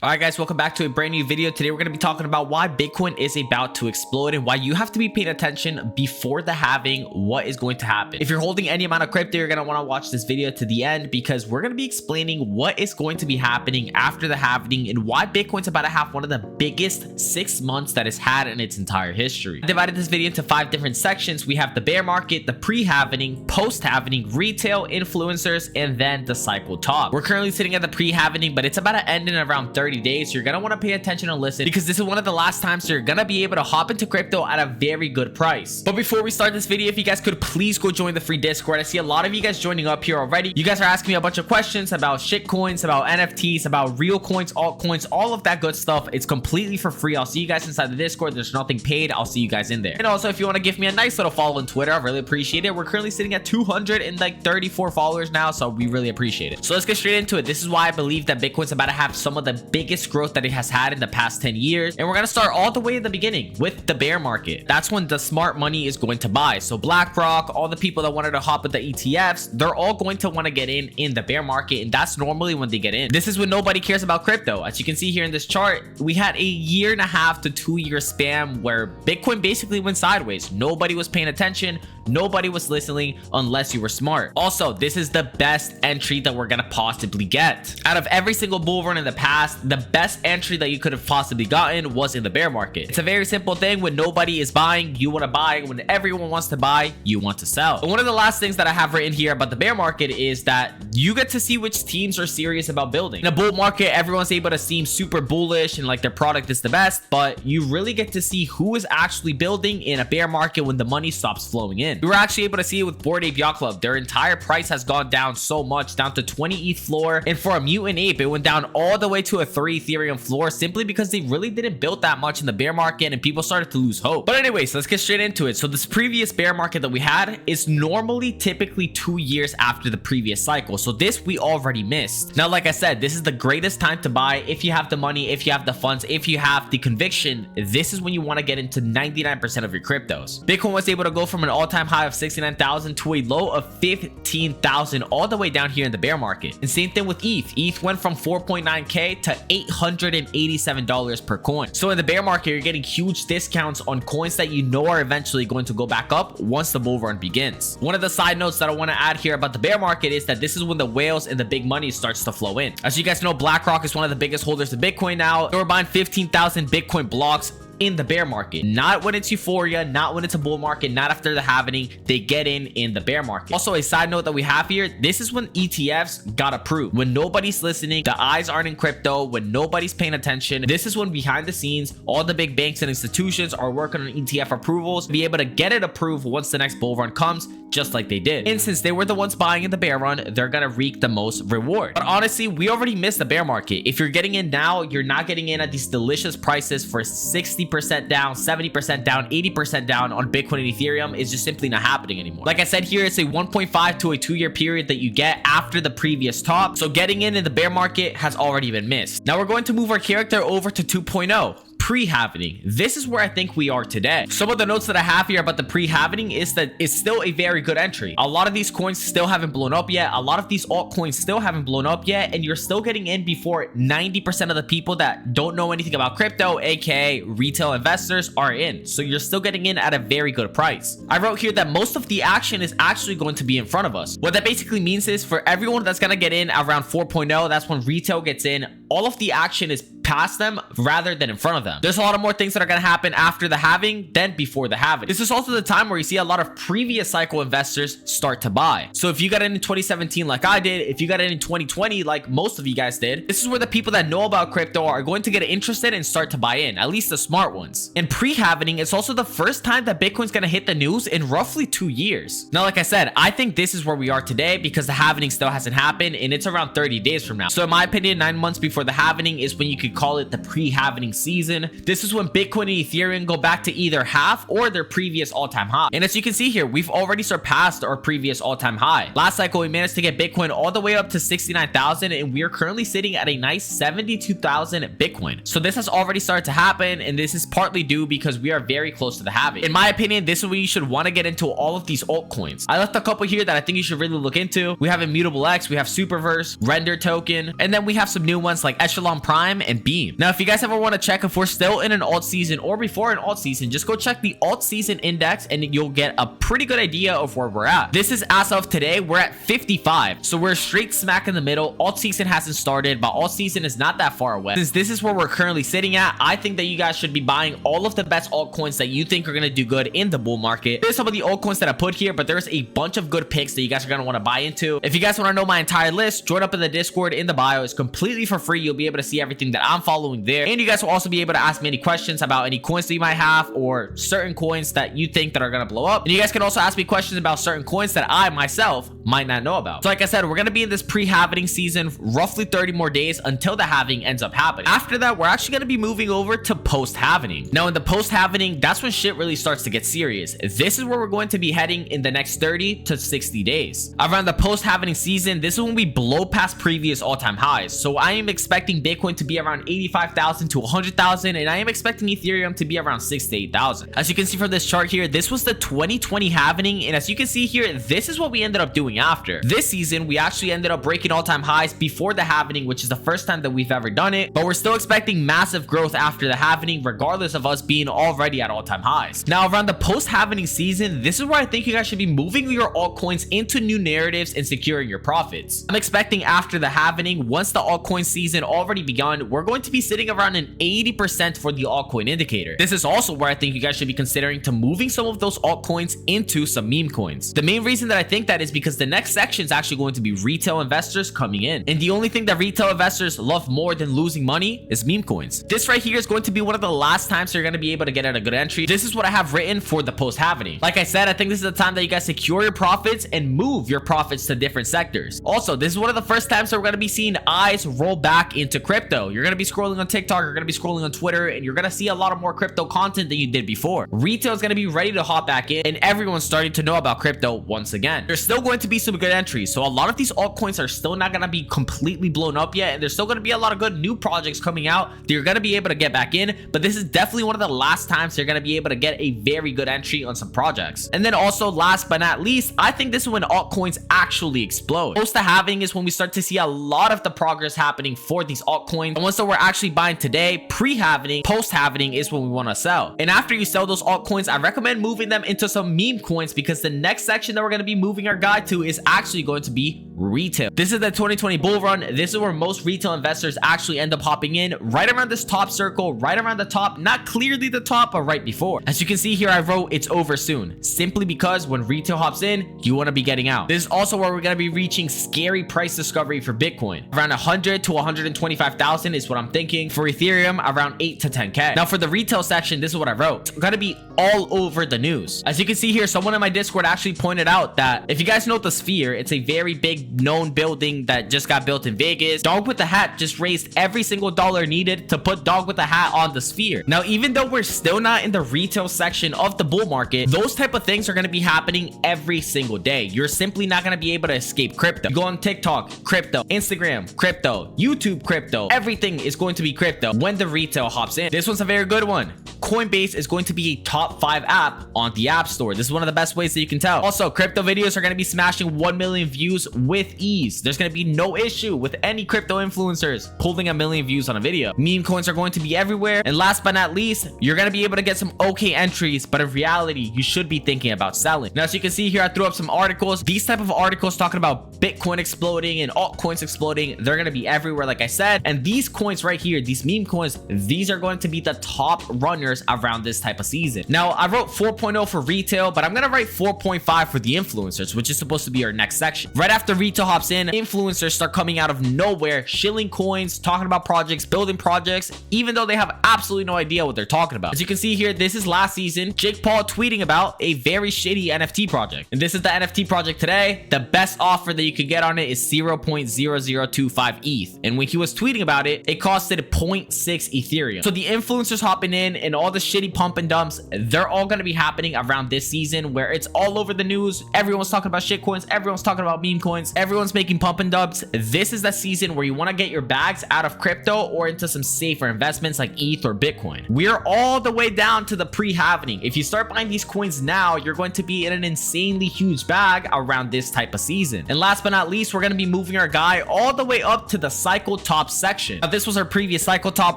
All right, guys, welcome back to a brand new video. Today, we're going to be talking about why Bitcoin is about to explode and why you have to be paying attention before the halving, what is going to happen. If you're holding any amount of crypto, you're going to want to watch this video to the end because we're going to be explaining what is going to be happening after the halving and why Bitcoin's about to have one of the biggest 6 months that it's had in its entire history. I divided this video into 5 different sections. We have the bear market, the pre-halving, post-halving, retail, influencers, and then the cycle top. We're currently sitting at the pre-halving, but it's about to end in around 30 days. You're gonna want to pay attention and listen because this is one of the last times you're gonna be able to hop into crypto at a very good price. But before we start this video, if you guys could please go join the free Discord. I see a lot of you guys joining up here already. You guys are asking me a bunch of questions about shit coins, about NFTs, about real coins, altcoins, all of that good stuff. It's completely for free. I'll see you guys inside the Discord. There's nothing paid. I'll see you guys in there. And also, if you want to give me a nice little follow on Twitter, I really appreciate it. We're currently sitting at 234 followers now, so we really appreciate it. So let's get straight into it. This is why I believe that Bitcoin's about to have some of the biggest growth that it has had in the past 10 years. And we're going to start all the way at the beginning with the bear market. That's when the smart money is going to buy. So BlackRock, all the people that wanted to hop with the ETFs, they're all going to want to get in the bear market. And that's normally when they get in. This is when nobody cares about crypto. As you can see here in this chart, we had a 1.5 to 2 year span where Bitcoin basically went sideways. Nobody was paying attention. Nobody was listening unless you were smart. Also, this is the best entry that we're gonna possibly get. Out of every single bull run in the past, the best entry that you could have possibly gotten was in the bear market. It's a very simple thing. When nobody is buying, you want to buy. When everyone wants to buy, you want to sell. But one of the last things that I have written here about the bear market is that you get to see which teams are serious about building. In a bull market, everyone's able to seem super bullish and like their product is the best, but you really get to see who is actually building in a bear market when the money stops flowing in. We were actually able to see it with Bored Ape Yacht Club. Their entire price has gone down so much, down to 20 ETH floor, and for a mutant ape, it went down all the way to a 3 Ethereum floor simply because they really didn't build that much in the bear market and people started to lose hope. But anyways, let's get straight into it. So this previous bear market that we had is normally typically 2 years after the previous cycle. So this we already missed. Now, like I said, this is the greatest time to buy if you have the money, if you have the funds, if you have the conviction. This is when you want to get into 99% of your cryptos. Bitcoin was able to go from an all-time high of 69,000 to a low of 15,000 all the way down here in the bear market. And same thing with ETH. ETH went from 4.9k to $887 per coin. So in the bear market, you're getting huge discounts on coins that you know are eventually going to go back up once the bull run begins. One of the side notes that I want to add here about the bear market is that this is when the whales and the big money starts to flow in. As you guys know, BlackRock is one of the biggest holders of Bitcoin now. They were buying 15,000 Bitcoin blocks in the bear market, not when it's euphoria, not when it's a bull market, not after the halving. They get in the bear market. Also, a side note that we have here, this is when ETFs got approved. When nobody's listening, the eyes aren't in crypto, when nobody's paying attention, this is when behind the scenes, all the big banks and institutions are working on ETF approvals to be able to get it approved once the next bull run comes, just like they did. And since they were the ones buying in the bear run, they're gonna reap the most reward. But honestly, we already missed the bear market. If you're getting in now, you're not getting in at these delicious prices for 60% down, 70% down, 80% down on Bitcoin and Ethereum. Is just simply not happening anymore. Like I said here, it's a 1.5 to a 2 year period that you get after the previous top. So getting in the bear market has already been missed. Now we're going to move our character over to 2.0. Pre-halving. This is where I think we are today. Some of the notes that I have here about the pre-halving is that it's still a very good entry. A lot of these coins still haven't blown up yet. A lot of these altcoins still haven't blown up yet, and you're still getting in before 90% of the people that don't know anything about crypto, aka retail investors, are in. So you're still getting in at a very good price. I wrote here that most of the action is actually going to be in front of us. What that basically means is for everyone that's going to get in around 4.0, that's when retail gets in, all of the action is past them rather than in front of them. There's a lot of more things that are going to happen after the halving than before the halving. This is also the time where you see a lot of previous cycle investors start to buy. So if you got in 2017 like I did, if you got in 2020 like most of you guys did, this is where the people that know about crypto are going to get interested and start to buy in, at least the smart ones. And pre-halving, it's also the first time that Bitcoin's going to hit the news in roughly 2 years. Now, like I said, I think this is where we are today because the halving still hasn't happened and it's around 30 days from now. So in my opinion, 9 months before the halving is when you could call it the pre-halving season. This is when Bitcoin and Ethereum go back to either half or their previous all-time high. And as you can see here, we've already surpassed our previous all-time high. Last cycle, we managed to get Bitcoin all the way up to 69,000, and we are currently sitting at a nice 72,000 Bitcoin. So this has already started to happen, and this is partly due because we are very close to the halving. In my opinion, this is when you should want to get into all of these altcoins. I left a couple here that I think you should really look into. We have Immutable X, we have Superverse, Render Token, and then we have some new ones like Echelon Prime and beam. Now, if you guys ever want to check if we're still in an alt season or before an alt season, just go check the alt season index and you'll get a pretty good idea of where we're at. This is as of today, we're at 55. So we're straight smack in the middle. Alt season hasn't started, but alt season is not that far away. Since this is where we're currently sitting at, I think that you guys should be buying all of the best altcoins that you think are going to do good in the bull market. There's some of the altcoins that I put here, but there's a bunch of good picks that you guys are going to want to buy into. If you guys want to know my entire list, join up in the Discord in the bio. It's completely for free. You'll be able to see everything that I'm following there. And you guys will also be able to ask me any questions about any coins that you might have or certain coins that you think that are going to blow up. And you guys can also ask me questions about certain coins that I myself might not know about. So like I said, we're going to be in this pre-halving season, roughly 30 more days until the halving ends up happening. After that, we're actually going to be moving over to post-halving. Now in the post-halving, that's when shit really starts to get serious. This is where we're going to be heading in the next 30 to 60 days. Around the post-halving season, this is when we blow past previous all-time highs. So I am expecting Bitcoin to be around 85,000 to 100,000, and I am expecting Ethereum to be around 6,000 to 8,000. As you can see from this chart here, this was the 2020 halving, and as you can see here, this is what we ended up doing after. This season, we actually ended up breaking all-time highs before the halving, which is the first time that we've ever done it, but we're still expecting massive growth after the halving, regardless of us being already at all-time highs. Now, around the post-halving season, this is where I think you guys should be moving your altcoins into new narratives and securing your profits. I'm expecting after the halving, once the altcoin season already begun, we're going to be sitting around an 80% for the altcoin indicator. This is also where I think you guys should be considering to moving some of those altcoins into some meme coins. The main reason that I think that is because the next section is actually going to be retail investors coming in. And the only thing that retail investors love more than losing money is meme coins. This right here is going to be one of the last times you're going to be able to get at a good entry. This is what I have written for the post-halving. Like I said, I think this is the time that you guys secure your profits and move your profits to different sectors. Also, this is one of the first times that we're going to be seeing eyes roll back into crypto. You're going to be scrolling on TikTok, you're going to be scrolling on Twitter, and you're going to see a lot of more crypto content than you did before. Retail is going to be ready to hop back in, and everyone's starting to know about crypto once again. There's still going to be some good entries, so a lot of these altcoins are still not going to be completely blown up yet, and there's still going to be a lot of good new projects coming out that you're going to be able to get back in, but this is definitely one of the last times you're going to be able to get a very good entry on some projects. And then also, last but not least, I think this is when altcoins actually explode. Post the halving is when we start to see a lot of the progress happening for these altcoins, and once that we're actually buying today, pre-halving, post-halving is when we want to sell. And after you sell those altcoins, I recommend moving them into some meme coins, because the next section that we're going to be moving our guide to is actually going to be retail. This is the 2020 bull run. This is where most retail investors actually end up hopping in, right around this top circle, right around the top, not clearly the top, but right before. As you can see here, I wrote it's over soon, simply because when retail hops in, you want to be getting out. This is also where we're going to be reaching scary price discovery for Bitcoin. Around 100 to 125,000 is what I'm thinking. For Ethereum, around 8 to 10k. Now for the retail section, this is what I wrote. It's going to be all over the news. As you can see here, someone in my Discord actually pointed out that if you guys know the Sphere, it's a very big known building that just got built in Vegas. Dog with the Hat just raised every single dollar needed to put Dog with the Hat on the Sphere. Now, even though we're still not in the retail section of the bull market, those type of things are going to be happening every single day. You're simply not going to be able to escape crypto. You go on TikTok, crypto, Instagram, crypto, YouTube, crypto. Everything is going to be crypto when the retail hops in. This one's a very good one. Coinbase is going to be a top 5 app on the App Store. This is one of the best ways that you can tell. Also, crypto videos are going to be smashing 1 million views with ease. There's going to be no issue with any crypto influencers pulling 1 million views on a video. Meme coins are going to be everywhere. And last but not least, you're going to be able to get some okay entries, but in reality, you should be thinking about selling. Now, as you can see here, I threw up some articles. These type of articles talking about Bitcoin exploding and altcoins exploding, they're going to be everywhere, like I said. And these coins right here, these meme coins, these are going to be the top runners around this type of season. Now, I wrote 4.0 for retail, but I'm going to write 4.5 for the influencers, which is supposed to be our next section. Right after retail hops in, influencers start coming out of nowhere, shilling coins, talking about projects, building projects, even though they have absolutely no idea what they're talking about. As you can see here, this is last season, Jake Paul tweeting about a very shitty NFT project. And this is the NFT project today. The best offer that you could get on it is 0.0025 ETH. And when he was tweeting about it, it costed 0.6 Ethereum. So the influencers hopping in and all the shitty pump and dumps, they're all going to be happening around this season where it's all over the news. Everyone's talking about shit coins. Everyone's talking about meme coins. coins. Everyone's making pump and dumps. This is the season where you want to get your bags out of crypto or into some safer investments like ETH or Bitcoin. We're all the way down to the pre-halving. If you start buying these coins now, you're going to be in an insanely huge bag around this type of season. And last but not least, we're going to be moving our guy all the way up to the cycle top section. Now, this was our previous cycle top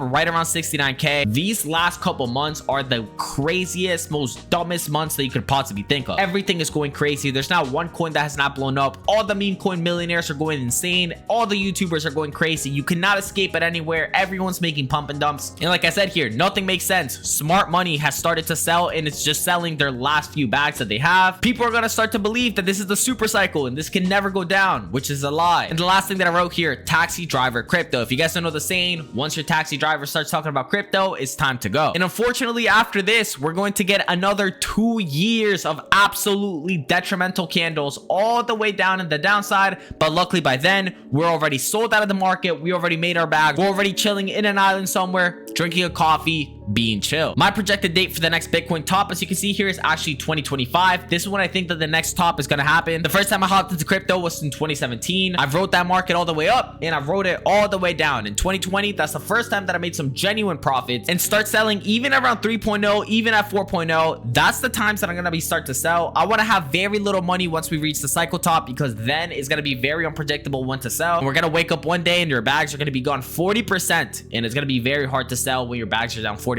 right around 69k. These last couple months are the craziest, most dumbest months that you could possibly think of. Everything is going crazy. There's not one coin that has not blown up. All the meme coin millionaires are going insane. All the YouTubers are going crazy. You cannot escape it anywhere. Everyone's making pump and dumps. And like I said here, nothing makes sense. Smart money has started to sell and it's just selling their last few bags that they have. People are going to start to believe that this is the super cycle and this can never go down, which is a lie. And the last thing that I wrote here, taxi driver crypto. If you guys don't know the saying, once your taxi driver starts talking about crypto, it's time to go. And unfortunately, after this, we're going to get another 2 years of absolutely detrimental candles all the way down in the downside. But luckily by then, we're already sold out of the market. We already made our bag. We're already chilling in an island somewhere, drinking a coffee, being chill. My projected date for the next Bitcoin top, as you can see here, is actually 2025. This is when I think that the next top is going to happen. The first time I hopped into crypto was in 2017. I wrote that market all the way up and I wrote it all the way down. In 2020, that's the first time that I made some genuine profits and start selling even around 3.0, even at 4.0. That's the times that I'm going to be start to sell. I want to have very little money once we reach the cycle top because then it's going to be very unpredictable when to sell. And we're going to wake up one day and your bags are going to be gone 40% and it's going to be very hard to sell when your bags are down 40%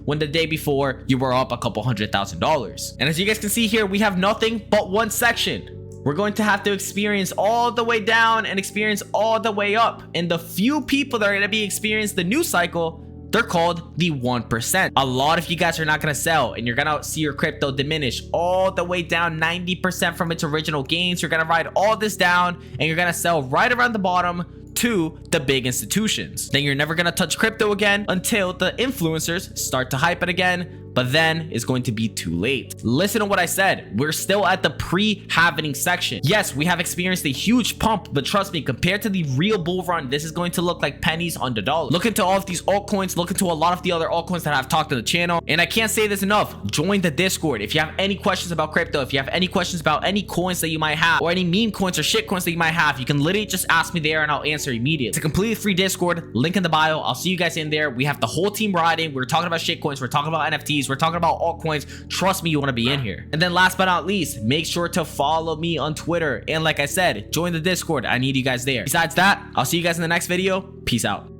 when the day before you were up a couple $100,000. And as you guys can see here, we have nothing but one section. We're going to have to experience all the way down and experience all the way up. And the few people that are going to be experiencing the new cycle, they're called the 1%. A lot of you guys are not going to sell and you're going to see your crypto diminish all the way down 90% from its original gains. You're going to ride all this down and you're going to sell right around the bottom to the big institutions. Then you're never going to touch crypto again until the influencers start to hype it again. But then it's going to be too late. Listen to what I said. We're still at the pre-halving section. Yes, we have experienced a huge pump, but trust me, compared to the real bull run, this is going to look like pennies on the dollar. Look into all of these altcoins. Look into a lot of the other altcoins that I've talked on the channel. And I can't say this enough. Join the Discord. If you have any questions about crypto, if you have any questions about any coins that you might have, or any meme coins or shit coins that you might have, you can literally just ask me there and I'll answer immediately. It's a completely free Discord. Link in the bio. I'll see you guys in there. We have the whole team riding. We're talking about shit coins. We're talking about NFTs. We're talking about altcoins. Trust me, you want to be in here. And then last but not least, make sure to follow me on Twitter. And like I said, join the Discord. I need you guys there. Besides that, I'll see you guys in the next video. Peace out.